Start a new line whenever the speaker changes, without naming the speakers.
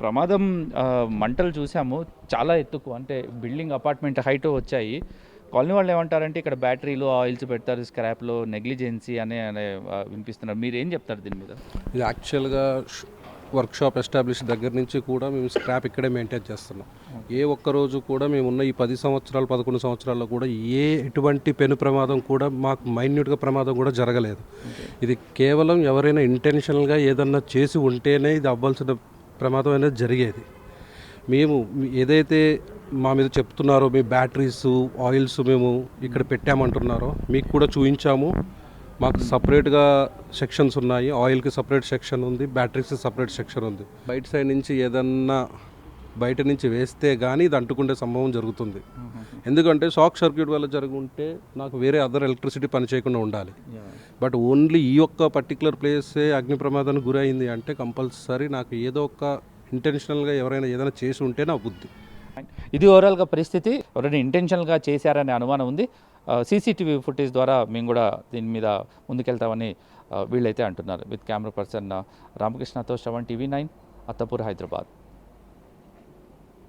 ప్రమాదం మంటలు చూసాము. చాలా ఎత్తుకు అంటే బిల్డింగ్ అపార్ట్మెంట్ హైట్ వచ్చాయి. కాలనీ వాళ్ళు ఏమంటారంటే ఇక్కడ బ్యాటరీలు, ఆయిల్స్ పెడతారు స్క్రాప్‌లో నెగ్లిజెన్సీ అనే వినిపిస్తున్నారు. మీరేం చెప్తారు దీని మీద?
ఇది యాక్చువల్గా వర్క్షాప్ ఎస్టాబ్లిష్ దగ్గర నుంచి కూడా మేము స్క్రాప్ ఇక్కడే మెయింటైన్ చేస్తున్నాం. ఏ ఒక్క రోజు కూడా మేమున్న ఈ 10 సంవత్సరాలు 11 సంవత్సరాల్లో కూడా ఎటువంటి పెను ప్రమాదం కూడా మాకు మైన్యూట్గా ప్రమాదం కూడా జరగలేదు. ఇది కేవలం ఎవరైనా ఇంటెన్షనల్గా ఏదన్నా చేసి ఉంటేనే ఇది అవ్వాల్సిన ప్రమాదం అనేది జరిగేది. మేము ఏదైతే మా మీద చెప్తున్నారో మీ బ్యాటరీస్, ఆయిల్స్ మేము ఇక్కడ పెట్టామంటున్నారో మీకు కూడా చూపించాము. మాకు సపరేట్గా సెక్షన్స్ ఉన్నాయి. ఆయిల్కి సపరేట్ సెక్షన్ ఉంది, బ్యాటరీస్కి సపరేట్ సెక్షన్ ఉంది. బయట సైడ్ నుంచి ఏదన్నా బయట నుంచి వేస్తే కానీ ఇది అంటుకుంటే సంభవం జరుగుతుంది. ఎందుకంటే షాక్ సర్క్యూట్ వల్ల జరుగుంటే నాకు వేరే అదర్ ఎలక్ట్రిసిటీ పని చేయకుండా ఉండాలి. బట్ ఓన్లీ ఈ ఒక్క పర్టికులర్ ప్లేసే అగ్ని ప్రమాదానికి గురైంది అంటే కంపల్సరీ నాకు ఏదో ఒక ఇంటెన్షనల్గా ఎవరైనా ఏదైనా చేసి ఉంటే నా బుద్ధి.
ఇది ఓవరాల్గా పరిస్థితి. ఎవరైనా ఇంటెన్షనల్గా చేశారనే అనుమానం ఉంది. సీసీటీవీ ఫుటేజ్ ద్వారా మేము కూడా దీని మీద ముందుకెళ్తామని వీళ్ళైతే అంటున్నారు. విత్ కెమెరా పర్సన్ రామకృష్ణతో శ్రవణ్, టీవీ 9, అత్తపూర్, హైదరాబాద్.